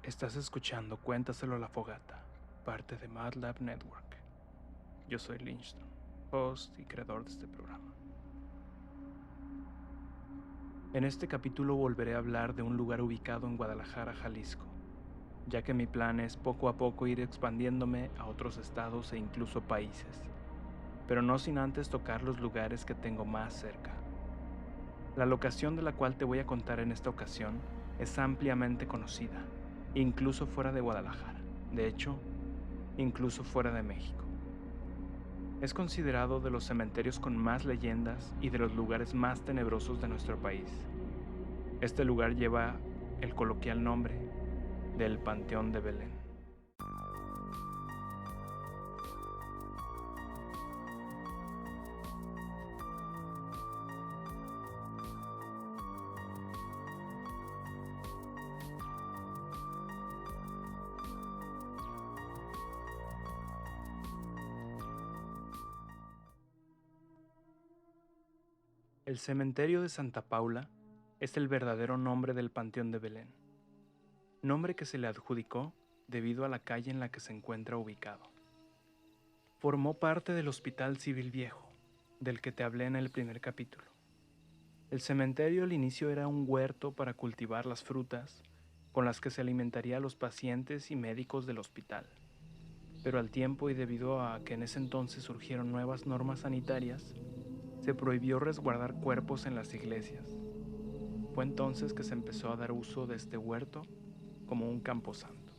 Estás escuchando Cuéntaselo a la Fogata, parte de MATLAB Network. Yo soy Lynchton, host y creador de este programa. En este capítulo volveré a hablar de un lugar ubicado en Guadalajara, Jalisco, ya que mi plan es poco a poco ir expandiéndome a otros estados e incluso países, pero no sin antes tocar los lugares que tengo más cerca. La locación de la cual te voy a contar en esta ocasión es ampliamente conocida, incluso fuera de Guadalajara. De hecho, incluso fuera de México. Es considerado de los cementerios con más leyendas y de los lugares más tenebrosos de nuestro país. Este lugar lleva el coloquial nombre del Panteón de Belén. El cementerio de Santa Paula es el verdadero nombre del Panteón de Belén, nombre que se le adjudicó debido a la calle en la que se encuentra ubicado. Formó parte del Hospital Civil Viejo, del que te hablé en el primer capítulo. El cementerio al inicio era un huerto para cultivar las frutas con las que se alimentaría a los pacientes y médicos del hospital. Pero al tiempo y debido a que en ese entonces surgieron nuevas normas sanitarias, se prohibió resguardar cuerpos en las iglesias. Fue entonces que se empezó a dar uso de este huerto como un camposanto.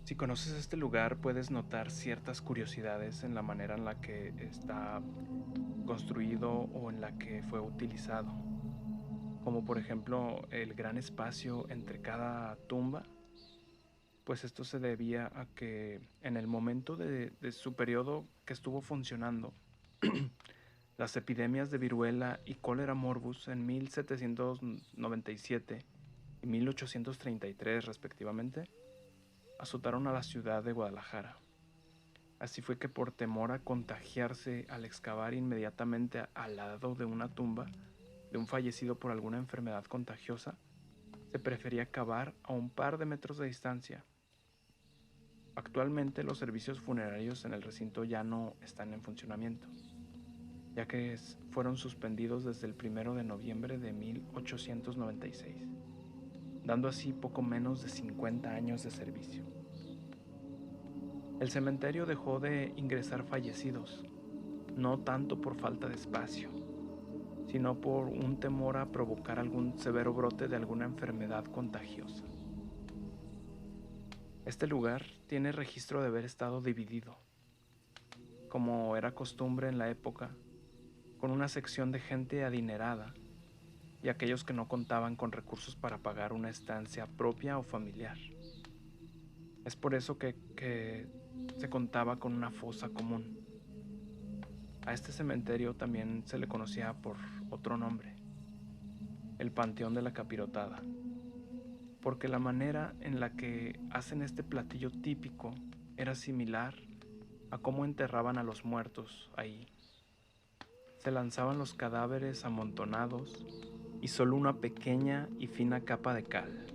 Si conoces este lugar, puedes notar ciertas curiosidades en la manera en la que está construido o en la que fue utilizado, como por ejemplo el gran espacio entre cada tumba. Pues esto se debía a que en el momento de su periodo que estuvo funcionando, las epidemias de viruela y cólera morbus en 1797 y 1833 respectivamente, azotaron a la ciudad de Guadalajara. Así fue que por temor a contagiarse al excavar inmediatamente al lado de una tumba de un fallecido por alguna enfermedad contagiosa, se prefería cavar a un par de metros de distancia. Actualmente los servicios funerarios en el recinto ya no están en funcionamiento, ya que fueron suspendidos desde el 1 de noviembre de 1896, dando así poco menos de 50 años de servicio. El cementerio dejó de ingresar fallecidos, no tanto por falta de espacio, sino por un temor a provocar algún severo brote de alguna enfermedad contagiosa. Este lugar tiene registro de haber estado dividido, como era costumbre en la época, con una sección de gente adinerada y aquellos que no contaban con recursos para pagar una estancia propia o familiar. Es por eso que se contaba con una fosa común. A este cementerio también se le conocía por otro nombre, el Panteón de la Capirotada, porque la manera en la que hacen este platillo típico era similar a cómo enterraban a los muertos ahí. Se lanzaban los cadáveres amontonados y solo una pequeña y fina capa de cal,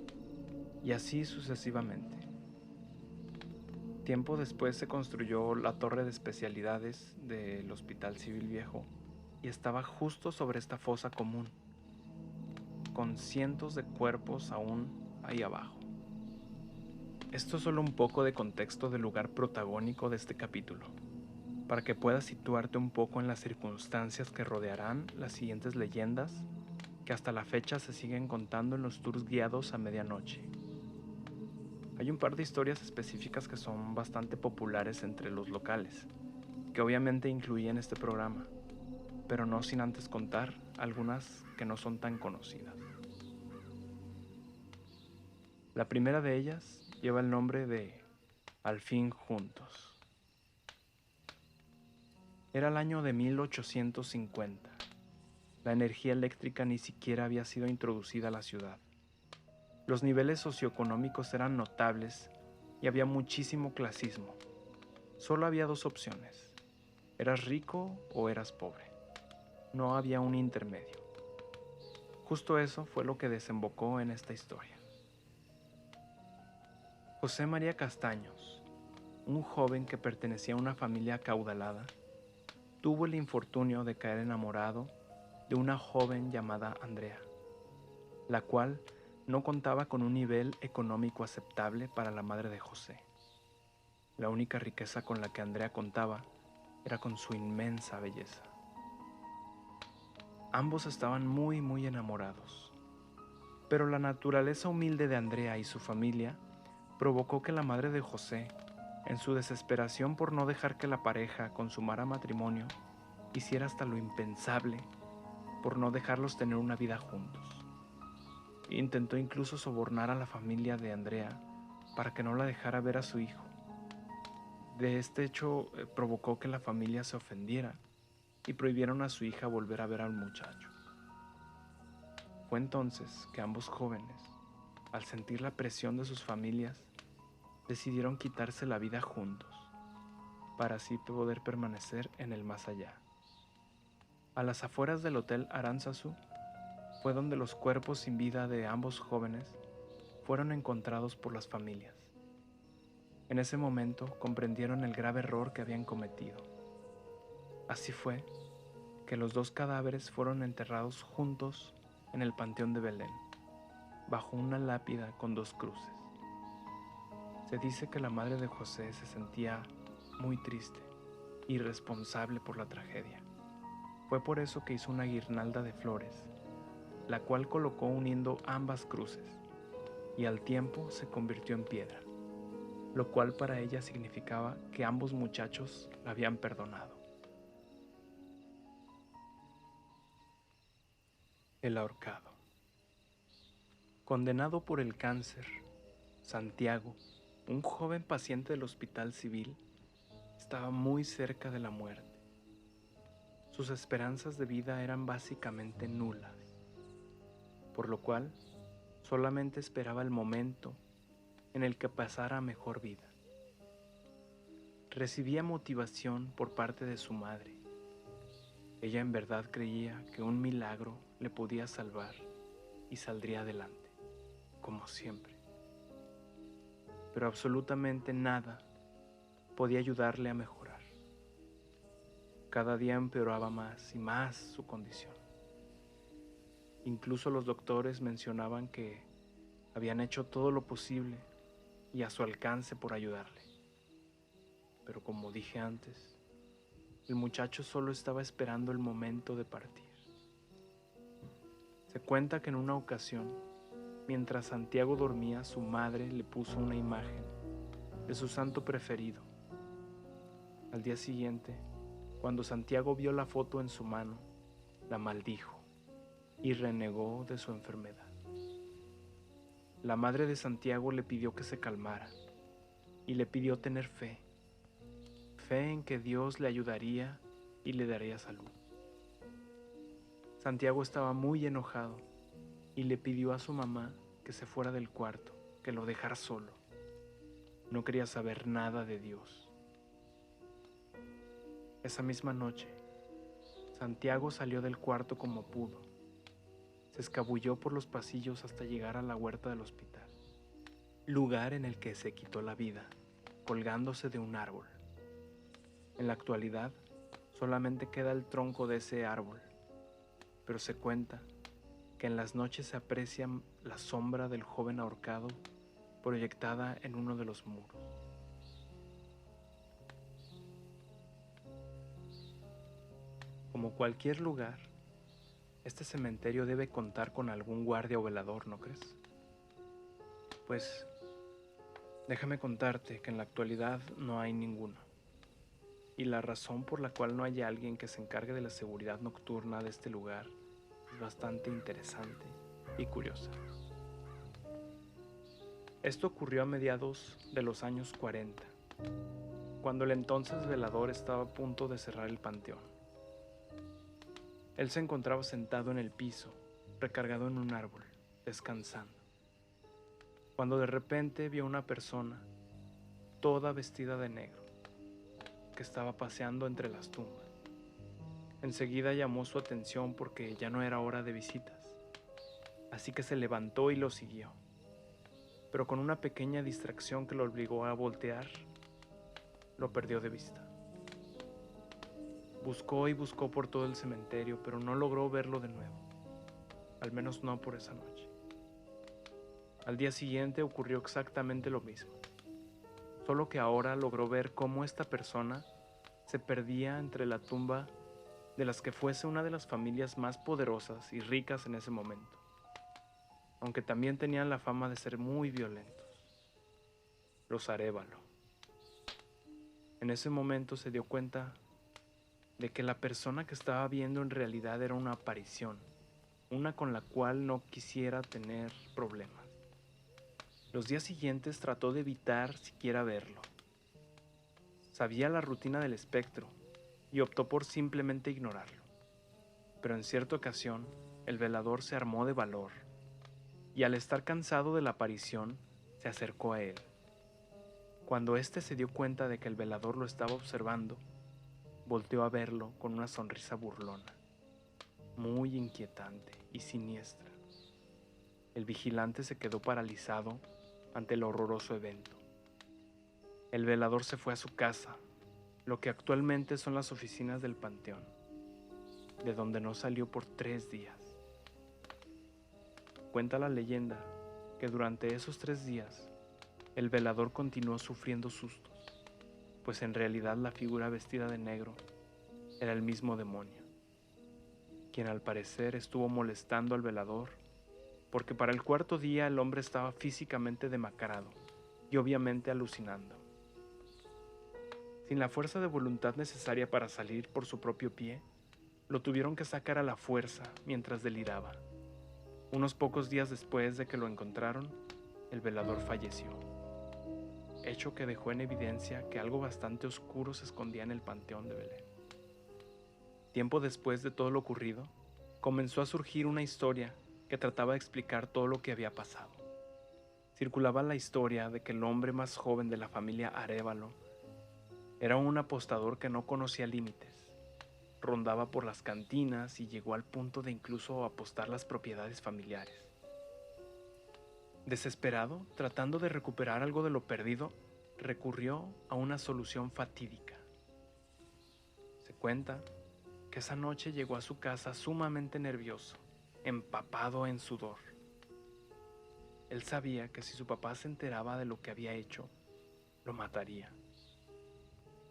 y así sucesivamente. Tiempo después se construyó la torre de especialidades del Hospital Civil Viejo y estaba justo sobre esta fosa común, con cientos de cuerpos aún ahí abajo. Esto es solo un poco de contexto del lugar protagónico de este capítulo, para que puedas situarte un poco en las circunstancias que rodearán las siguientes leyendas que hasta la fecha se siguen contando en los tours guiados a medianoche. Hay un par de historias específicas que son bastante populares entre los locales, que obviamente incluí en este programa, pero no sin antes contar algunas que no son tan conocidas. La primera de ellas lleva el nombre de Al fin juntos. Era el año de 1850. La energía eléctrica ni siquiera había sido introducida a la ciudad. Los niveles socioeconómicos eran notables y había muchísimo clasismo. Solo había dos opciones: eras rico o eras pobre. No había un intermedio. Justo eso fue lo que desembocó en esta historia. José María Castaños, un joven que pertenecía a una familia acaudalada, tuvo el infortunio de caer enamorado de una joven llamada Andrea, la cual no contaba con un nivel económico aceptable para la madre de José. La única riqueza con la que Andrea contaba era con su inmensa belleza. Ambos estaban muy enamorados, pero la naturaleza humilde de Andrea y su familia provocó que la madre de José, en su desesperación por no dejar que la pareja consumara matrimonio, hiciera hasta lo impensable por no dejarlos tener una vida juntos. Intentó incluso sobornar a la familia de Andrea para que no la dejara ver a su hijo. De este hecho, provocó que la familia se ofendiera y prohibieron a su hija volver a ver al muchacho. Fue entonces que ambos jóvenes, al sentir la presión de sus familias, decidieron quitarse la vida juntos, para así poder permanecer en el más allá. A las afueras del Hotel Aránzazu fue donde los cuerpos sin vida de ambos jóvenes fueron encontrados por las familias. En ese momento comprendieron el grave error que habían cometido. Así fue que los dos cadáveres fueron enterrados juntos en el Panteón de Belén, bajo una lápida con dos cruces. Se dice que la madre de José se sentía muy triste y responsable por la tragedia. Fue por eso que hizo una guirnalda de flores, la cual colocó uniendo ambas cruces, y al tiempo se convirtió en piedra, lo cual para ella significaba que ambos muchachos la habían perdonado. El ahorcado. Condenado por el cáncer, Santiago, un joven paciente del hospital civil, estaba muy cerca de la muerte. Sus esperanzas de vida eran básicamente nulas, por lo cual solamente esperaba el momento en el que pasara a mejor vida. Recibía motivación por parte de su madre. Ella en verdad creía que un milagro le podía salvar y saldría adelante, como siempre. Pero absolutamente nada podía ayudarle a mejorar. Cada día empeoraba más y más su condición. Incluso los doctores mencionaban que habían hecho todo lo posible y a su alcance por ayudarle. Pero como dije antes, el muchacho solo estaba esperando el momento de partir. Se cuenta que en una ocasión, mientras Santiago dormía, su madre le puso una imagen de su santo preferido. Al día siguiente, cuando Santiago vio la foto en su mano, la maldijo y renegó de su enfermedad. La madre de Santiago le pidió que se calmara y le pidió tener fe en que Dios le ayudaría y le daría salud. Santiago estaba muy enojado y le pidió a su mamá que se fuera del cuarto, que lo dejara solo. No quería saber nada de Dios. Esa misma noche, Santiago salió del cuarto como pudo. Se escabulló por los pasillos hasta llegar a la huerta del hospital, lugar en el que se quitó la vida, colgándose de un árbol. En la actualidad, solamente queda el tronco de ese árbol, pero se cuenta que en las noches se aprecia la sombra del joven ahorcado proyectada en uno de los muros. Como cualquier lugar, este cementerio debe contar con algún guardia o velador, ¿no crees? Pues déjame contarte que en la actualidad no hay ninguno. Y la razón por la cual no hay alguien que se encargue de la seguridad nocturna de este lugar es bastante interesante y curiosa. Esto ocurrió a mediados de los años 40, cuando el entonces velador estaba a punto de cerrar el panteón. Él se encontraba sentado en el piso, recargado en un árbol, descansando, cuando de repente vio una persona, toda vestida de negro, que estaba paseando entre las tumbas. Enseguida llamó su atención porque ya no era hora de visitas, así que se levantó y lo siguió. pero con una pequeña distracción que lo obligó a voltear, lo perdió de vista. Buscó y buscó por todo el cementerio, pero no logró verlo de nuevo, al menos no por esa noche. Al día siguiente ocurrió exactamente lo mismo, solo que ahora logró ver cómo esta persona se perdía entre la tumba de las que fuese una de las familias más poderosas y ricas en ese momento, aunque también tenían la fama de ser muy violentos, los Arévalo. En ese momento se dio cuenta de que la persona que estaba viendo en realidad era una aparición, una con la cual no quisiera tener problemas. Los días siguientes trató de evitar siquiera verlo. Sabía la rutina del espectro y optó por simplemente ignorarlo. Pero en cierta ocasión, el velador se armó de valor y al estar cansado de la aparición, se acercó a él. Cuando éste se dio cuenta de que el velador lo estaba observando, volteó a verlo con una sonrisa burlona, muy inquietante y siniestra. El vigilante se quedó paralizado ante el horroroso evento. El velador se fue a su casa, lo que actualmente son las oficinas del panteón, de donde no salió por 3 días. Cuenta la leyenda que durante esos 3 días, el velador continuó sufriendo sustos, pues en realidad la figura vestida de negro era el mismo demonio, quien al parecer estuvo molestando al velador, porque para el 4.º día el hombre estaba físicamente demacrado y obviamente alucinando. Sin la fuerza de voluntad necesaria para salir por su propio pie, lo tuvieron que sacar a la fuerza mientras deliraba. Unos pocos días después de que lo encontraron, el velador falleció, hecho que dejó en evidencia que algo bastante oscuro se escondía en el panteón de Belén. Tiempo después de todo lo ocurrido, comenzó a surgir una historia que trataba de explicar todo lo que había pasado. Circulaba la historia de que el hombre más joven de la familia Arévalo era un apostador que no conocía límites. Rondaba por las cantinas y llegó al punto de incluso apostar las propiedades familiares. Desesperado, tratando de recuperar algo de lo perdido, recurrió a una solución fatídica. Se cuenta que esa noche llegó a su casa sumamente nervioso, empapado en sudor. Él sabía que si su papá se enteraba de lo que había hecho, lo mataría.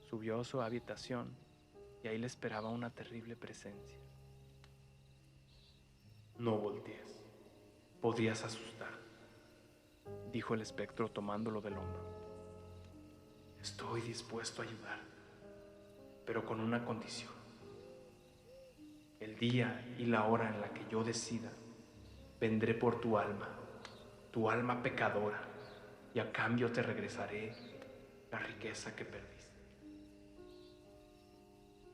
Subió a su habitación y ahí le esperaba una terrible presencia. No voltees, podrías asustar, dijo el espectro tomándolo del hombro. Estoy dispuesto a ayudar, pero con una condición. El día y la hora en la que yo decida, vendré por tu alma pecadora, y a cambio te regresaré la riqueza que perdiste.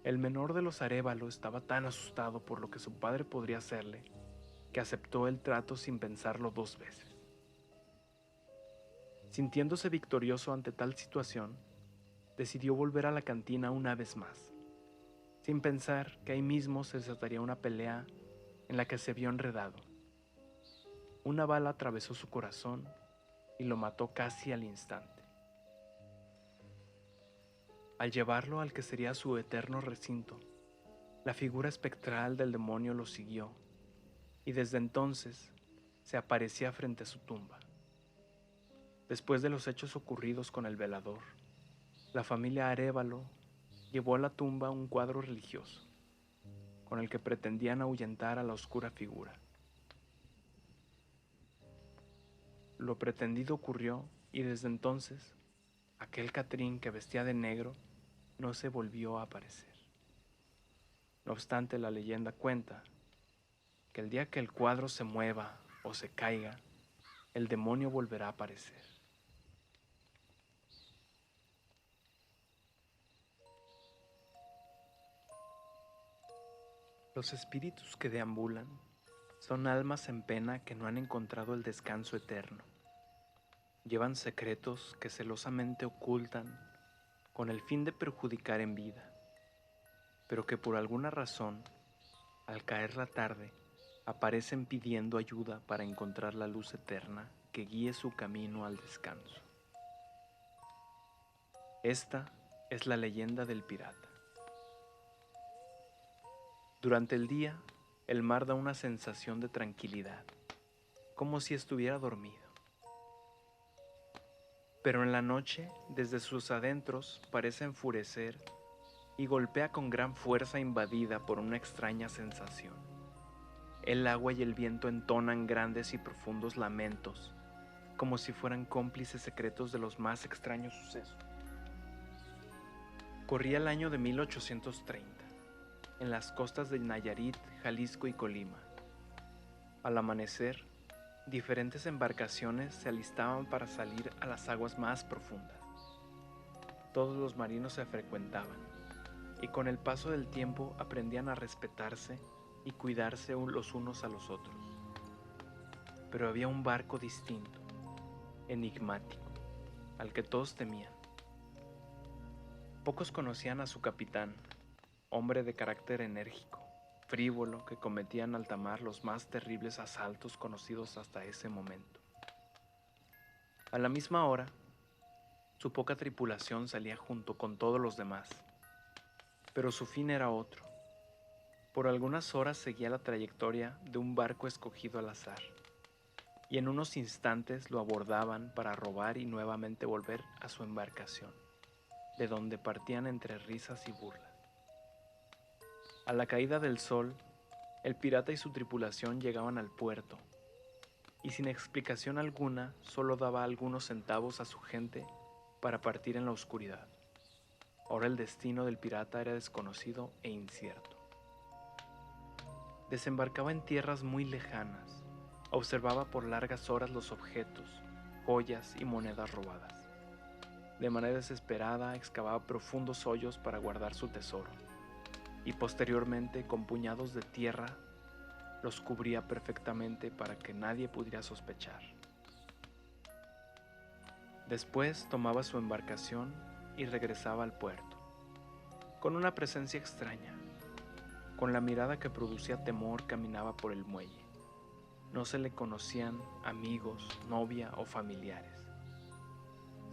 El menor de los Arévalo estaba tan asustado por lo que su padre podría hacerle, que aceptó el trato sin pensarlo 2 veces. Sintiéndose victorioso ante tal situación, decidió volver a la cantina una vez más, sin pensar que ahí mismo se desataría una pelea en la que se vio enredado. Una bala atravesó su corazón y lo mató casi al instante. Al llevarlo al que sería su eterno recinto, la figura espectral del demonio lo siguió y desde entonces se aparecía frente a su tumba. Después de los hechos ocurridos con el velador, la familia Arévalo llevó a la tumba un cuadro religioso, con el que pretendían ahuyentar a la oscura figura. Lo pretendido ocurrió y desde entonces, aquel Catrín que vestía de negro no se volvió a aparecer. No obstante, la leyenda cuenta que el día que el cuadro se mueva o se caiga, el demonio volverá a aparecer. Los espíritus que deambulan son almas en pena que no han encontrado el descanso eterno. Llevan secretos que celosamente ocultan con el fin de perjudicar en vida, pero que por alguna razón, al caer la tarde, aparecen pidiendo ayuda para encontrar la luz eterna que guíe su camino al descanso. Esta es la leyenda del pirata. Durante el día, el mar da una sensación de tranquilidad, como si estuviera dormido. Pero en la noche, desde sus adentros, parece enfurecer y golpea con gran fuerza invadida por una extraña sensación. El agua y el viento entonan grandes y profundos lamentos, como si fueran cómplices secretos de los más extraños sucesos. Corría el año de 1830, en las costas de Nayarit, Jalisco y Colima. Al amanecer, diferentes embarcaciones se alistaban para salir a las aguas más profundas. Todos los marinos se frecuentaban, y con el paso del tiempo aprendían a respetarse y cuidarse los unos a los otros. Pero había un barco distinto, enigmático, al que todos temían. Pocos conocían a su capitán, hombre de carácter enérgico, frívolo, que cometía en alta mar los más terribles asaltos conocidos hasta ese momento. A la misma hora, su poca tripulación salía junto con todos los demás, pero su fin era otro. Por algunas horas seguía la trayectoria de un barco escogido al azar, y en unos instantes lo abordaban para robar y nuevamente volver a su embarcación, de donde partían entre risas y burlas. A la caída del sol, el pirata y su tripulación llegaban al puerto, y sin explicación alguna solo daba algunos centavos a su gente para partir en la oscuridad. Ahora el destino del pirata era desconocido e incierto. Desembarcaba en tierras muy lejanas, observaba por largas horas los objetos, joyas y monedas robadas. De manera desesperada excavaba profundos hoyos para guardar su tesoro, y posteriormente con puñados de tierra los cubría perfectamente para que nadie pudiera sospechar. Después tomaba su embarcación y regresaba al puerto, con una presencia extraña. Con la mirada que producía temor caminaba por el muelle. No se le conocían amigos, novia o familiares.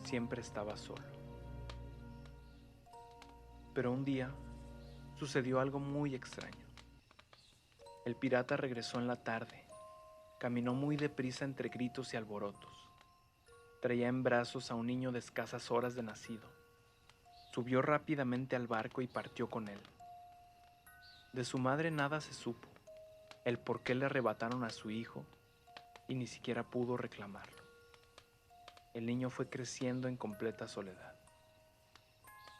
Siempre estaba solo. Pero un día sucedió algo muy extraño. El pirata regresó en la tarde. Caminó muy deprisa entre gritos y alborotos. Traía en brazos a un niño de escasas horas de nacido. Subió rápidamente al barco y partió con él. De su madre nada se supo, el por qué le arrebataron a su hijo, y ni siquiera pudo reclamarlo. El niño fue creciendo en completa soledad.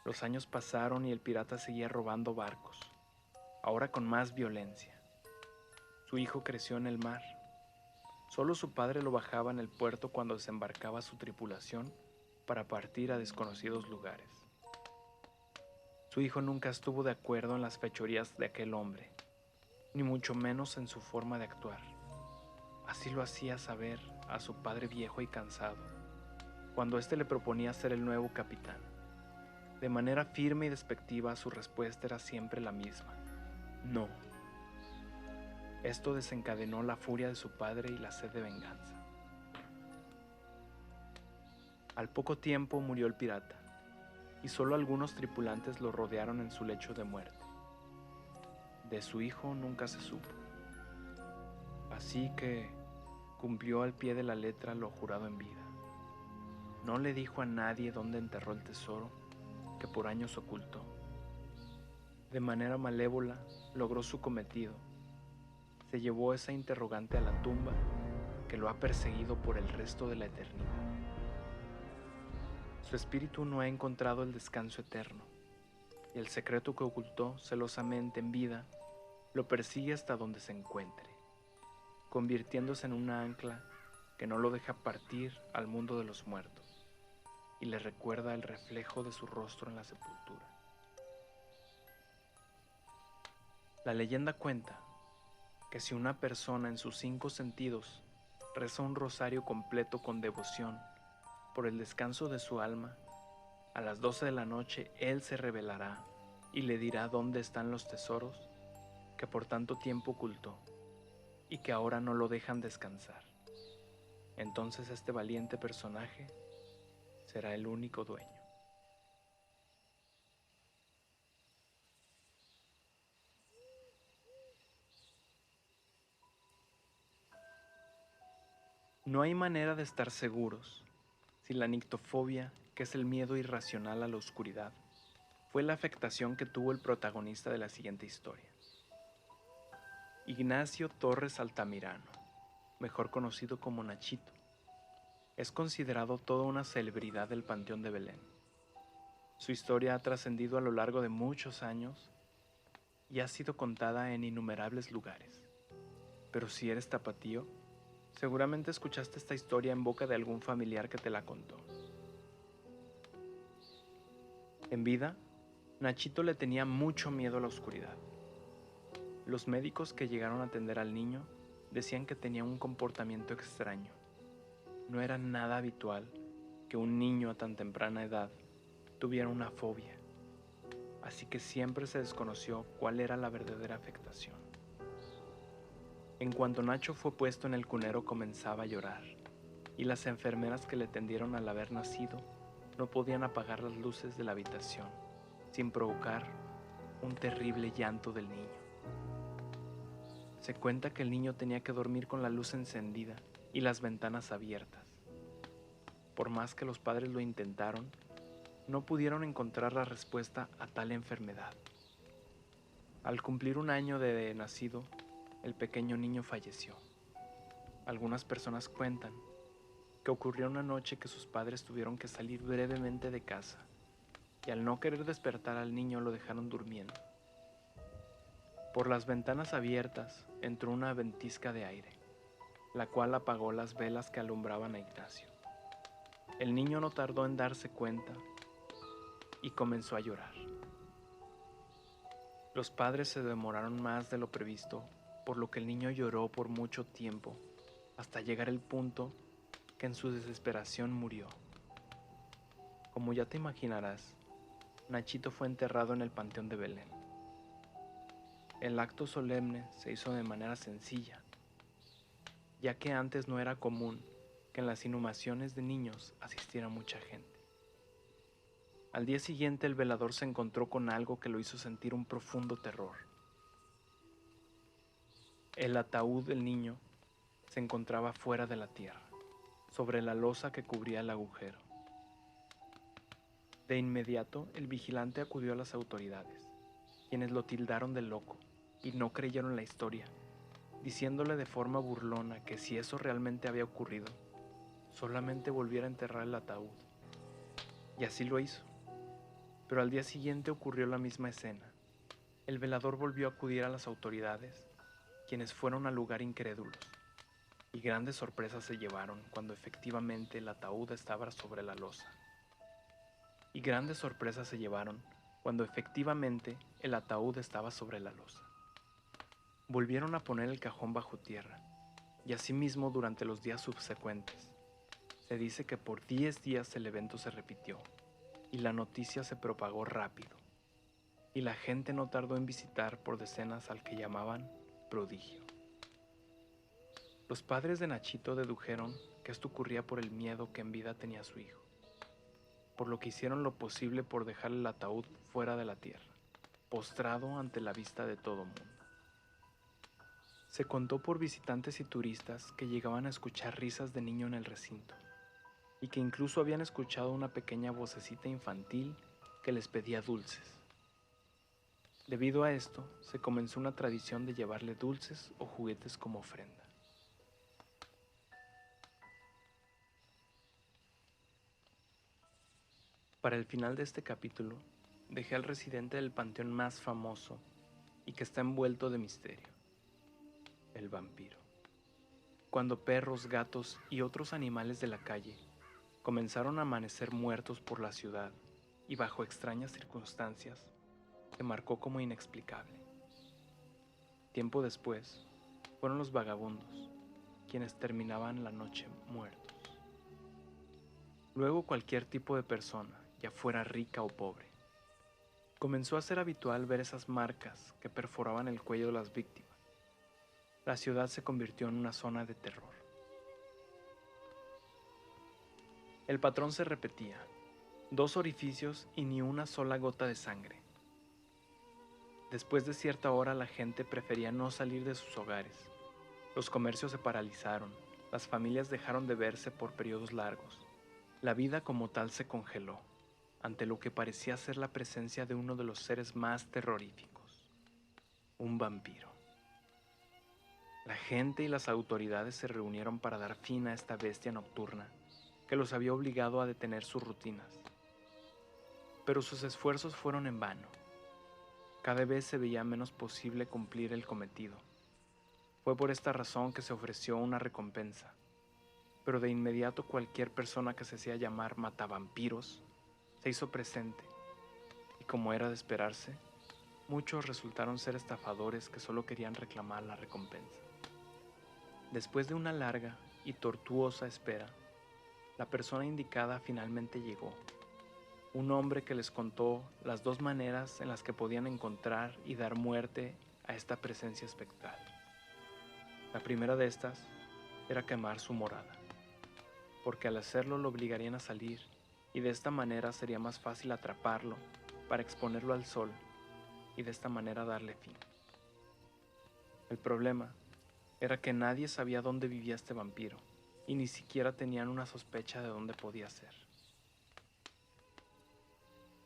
Los años pasaron y el pirata seguía robando barcos, ahora con más violencia. Su hijo creció en el mar. Solo su padre lo bajaba en el puerto cuando desembarcaba su tripulación para partir a desconocidos lugares. Su hijo nunca estuvo de acuerdo en las fechorías de aquel hombre, ni mucho menos en su forma de actuar. Así lo hacía saber a su padre viejo y cansado, cuando éste le proponía ser el nuevo capitán. De manera firme y despectiva, su respuesta era siempre la misma: no. Esto desencadenó la furia de su padre y la sed de venganza. Al poco tiempo murió el pirata, y solo algunos tripulantes lo rodearon en su lecho de muerte. De su hijo nunca se supo. Así que cumplió al pie de la letra lo jurado en vida. No le dijo a nadie dónde enterró el tesoro que por años ocultó. De manera malévola logró su cometido. Se llevó esa interrogante a la tumba que lo ha perseguido por el resto de la eternidad. Su espíritu no ha encontrado el descanso eterno, y el secreto que ocultó celosamente en vida lo persigue hasta donde se encuentre, convirtiéndose en una ancla que no lo deja partir al mundo de los muertos, y le recuerda el reflejo de su rostro en la sepultura. La leyenda cuenta que si una persona en sus 5 sentidos reza un rosario completo con devoción por el descanso de su alma, a las 12 de la noche él se revelará y le dirá dónde están los tesoros que por tanto tiempo ocultó. y que ahora no lo dejan descansar. Entonces este valiente personaje será el único dueño. No hay manera de estar seguros si la nictofobia, que es el miedo irracional a la oscuridad, fue la afectación que tuvo el protagonista de la siguiente historia. Ignacio Torres Altamirano, mejor conocido como Nachito, es considerado toda una celebridad del Panteón de Belén. Su historia ha trascendido a lo largo de muchos años y ha sido contada en innumerables lugares. Pero si eres tapatío, seguramente escuchaste esta historia en boca de algún familiar que te la contó. En vida, Nachito le tenía mucho miedo a la oscuridad. Los médicos que llegaron a atender al niño decían que tenía un comportamiento extraño. No era nada habitual que un niño a tan temprana edad tuviera una fobia, así que siempre se desconoció cuál era la verdadera afectación. En cuanto Nacho fue puesto en el cunero comenzaba a llorar, y las enfermeras que le atendieron al haber nacido no podían apagar las luces de la habitación sin provocar un terrible llanto del niño. Se cuenta que el niño tenía que dormir con la luz encendida y las ventanas abiertas. Por más que los padres lo intentaron, no pudieron encontrar la respuesta a tal enfermedad. Al cumplir un año de nacido, el pequeño niño falleció. Algunas personas cuentan que ocurrió una noche que sus padres tuvieron que salir brevemente de casa y al no querer despertar al niño lo dejaron durmiendo. Por las ventanas abiertas entró una ventisca de aire, la cual apagó las velas que alumbraban a Ignacio. El niño no tardó en darse cuenta y comenzó a llorar. Los padres se demoraron más de lo previsto, por lo que el niño lloró por mucho tiempo, hasta llegar el punto que en su desesperación murió. Como ya te imaginarás, Nachito fue enterrado en el Panteón de Belén. El acto solemne se hizo de manera sencilla, ya que antes no era común que en las inhumaciones de niños asistiera mucha gente. Al día siguiente el velador se encontró con algo que lo hizo sentir un profundo terror. El ataúd del niño se encontraba fuera de la tierra, sobre la losa que cubría el agujero. De inmediato el vigilante acudió a las autoridades, quienes lo tildaron de loco y no creyeron la historia, diciéndole de forma burlona que si eso realmente había ocurrido, solamente volviera a enterrar el ataúd. Y así lo hizo. Pero al día siguiente ocurrió la misma escena. El velador volvió a acudir a las autoridades, quienes fueron al lugar incrédulos, y grandes sorpresas se llevaron cuando efectivamente el ataúd estaba sobre la losa. Y grandes sorpresas se llevaron cuando efectivamente el ataúd estaba sobre la losa. Volvieron a poner el cajón bajo tierra, y asimismo durante los días subsecuentes. Se dice que por 10 días el evento se repitió, y la noticia se propagó rápido, y la gente no tardó en visitar por decenas al que llamaban prodigio. Los padres de Nachito dedujeron que esto ocurría por el miedo que en vida tenía su hijo, por lo que hicieron lo posible por dejar el ataúd fuera de la tierra, postrado ante la vista de todo mundo. Se contó por visitantes y turistas que llegaban a escuchar risas de niño en el recinto, y que incluso habían escuchado una pequeña vocecita infantil que les pedía dulces. Debido a esto, se comenzó una tradición de llevarle dulces o juguetes como ofrenda. Para el final de este capítulo, dejé al residente del panteón más famoso y que está envuelto de misterio, el vampiro. Cuando perros, gatos y otros animales de la calle comenzaron a amanecer muertos por la ciudad y bajo extrañas circunstancias, se marcó como inexplicable. Tiempo después, fueron los vagabundos quienes terminaban la noche muertos. Luego cualquier tipo de persona, ya fuera rica o pobre, comenzó a ser habitual ver esas marcas que perforaban el cuello de las víctimas. la ciudad se convirtió en una zona de terror. El patrón se repetía: 2 orificios y ni una sola gota de sangre. Después de cierta hora la gente prefería no salir de sus hogares. Los comercios se paralizaron, las familias dejaron de verse por periodos largos. La vida como tal se congeló, ante lo que parecía ser la presencia de uno de los seres más terroríficos, un vampiro. La gente y las autoridades se reunieron para dar fin a esta bestia nocturna que los había obligado a detener sus rutinas. Pero sus esfuerzos fueron en vano. Cada vez se veía menos posible cumplir el cometido. Fue por esta razón que se ofreció una recompensa, pero de inmediato cualquier persona que se hacía llamar matavampiros se hizo presente, y como era de esperarse, muchos resultaron ser estafadores que solo querían reclamar la recompensa. Después de una larga y tortuosa espera, la persona indicada finalmente llegó. Un hombre que les contó las 2 maneras en las que podían encontrar y dar muerte a esta presencia espectral. La primera de estas era quemar su morada, porque al hacerlo lo obligarían a salir y de esta manera sería más fácil atraparlo para exponerlo al sol y de esta manera darle fin. El problema era que nadie sabía dónde vivía este vampiro y ni siquiera tenían una sospecha de dónde podía ser.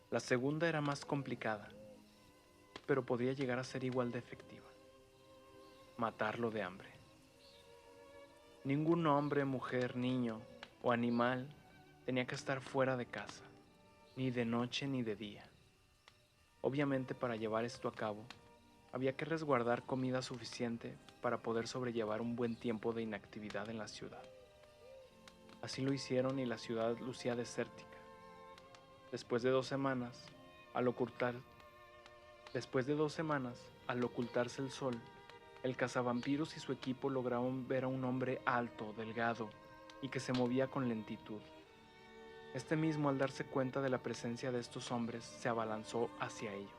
La segunda era más complicada, pero podría llegar a ser igual de efectiva: matarlo de hambre. Ningún hombre, mujer, niño o animal tenía que estar fuera de casa, ni de noche ni de día. Obviamente, para llevar esto a cabo, había que resguardar comida suficiente para poder sobrellevar un buen tiempo de inactividad en la ciudad. Así lo hicieron y la ciudad lucía desértica. Después de 2 semanas, al ocultarse el sol, el cazavampiros y su equipo lograron ver a un hombre alto, delgado y que se movía con lentitud. Este mismo, al darse cuenta de la presencia de estos hombres, se abalanzó hacia ellos.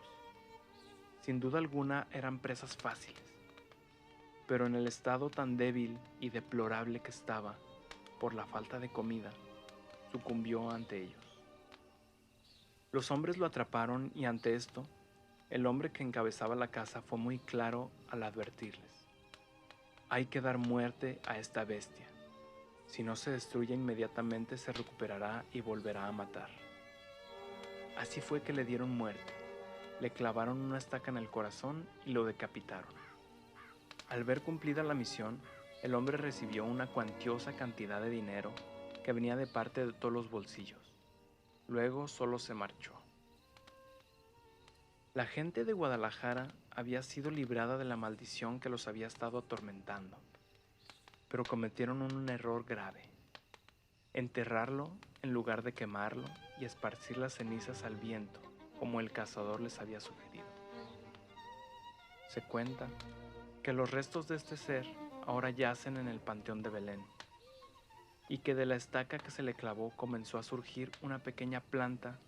Sin duda alguna eran presas fáciles, pero en el estado tan débil y deplorable que estaba por la falta de comida, sucumbió ante ellos. Los hombres lo atraparon y ante esto, el hombre que encabezaba la caza fue muy claro al advertirles: hay que dar muerte a esta bestia. Si no se destruye inmediatamente se recuperará y volverá a matar. Así fue que le dieron muerte, le clavaron una estaca en el corazón y lo decapitaron. Al ver cumplida la misión, el hombre recibió una cuantiosa cantidad de dinero que venía de parte de todos los bolsillos. Luego solo se marchó. La gente de Guadalajara había sido librada de la maldición que los había estado atormentando, pero cometieron un error grave: enterrarlo en lugar de quemarlo y esparcir las cenizas al viento, como el cazador les había sugerido. Se cuenta que los restos de este ser ahora yacen en el Panteón de Belén, y que de la estaca que se le clavó comenzó a surgir una pequeña planta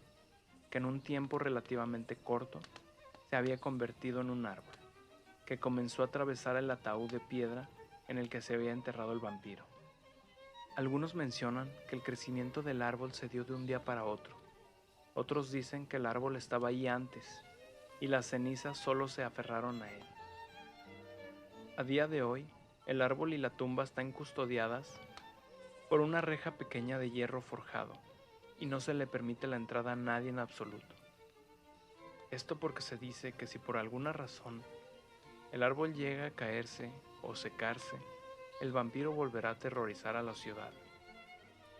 que en un tiempo relativamente corto se había convertido en un árbol, que comenzó a atravesar el ataúd de piedra en el que se había enterrado el vampiro. Algunos mencionan que el crecimiento del árbol se dio de un día para otro. Otros dicen que el árbol estaba ahí antes y las cenizas solo se aferraron a él. A día de hoy, el árbol y la tumba están custodiadas por una reja pequeña de hierro forjado y no se le permite la entrada a nadie en absoluto. Esto porque se dice que si por alguna razón el árbol llega a caerse o secarse, el vampiro volverá a aterrorizar a la ciudad.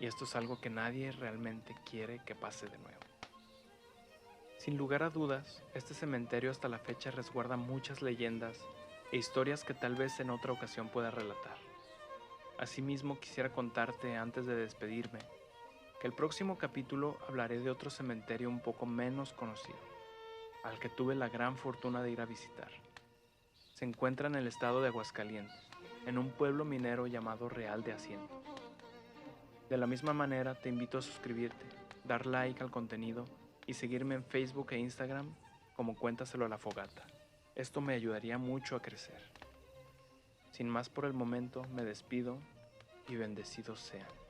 Y esto es algo que nadie realmente quiere que pase de nuevo. Sin lugar a dudas, este cementerio hasta la fecha resguarda muchas leyendas e historias que tal vez en otra ocasión pueda relatar. Asimismo, quisiera contarte antes de despedirme que el próximo capítulo hablaré de otro cementerio un poco menos conocido, al que tuve la gran fortuna de ir a visitar. Se encuentra en el estado de Aguascalientes, en un pueblo minero llamado Real de Asientos. De la misma manera, te invito a suscribirte, dar like al contenido y seguirme en Facebook e Instagram como Cuéntaselo a la Fogata. Esto me ayudaría mucho a crecer. Sin más por el momento, me despido y bendecidos sean.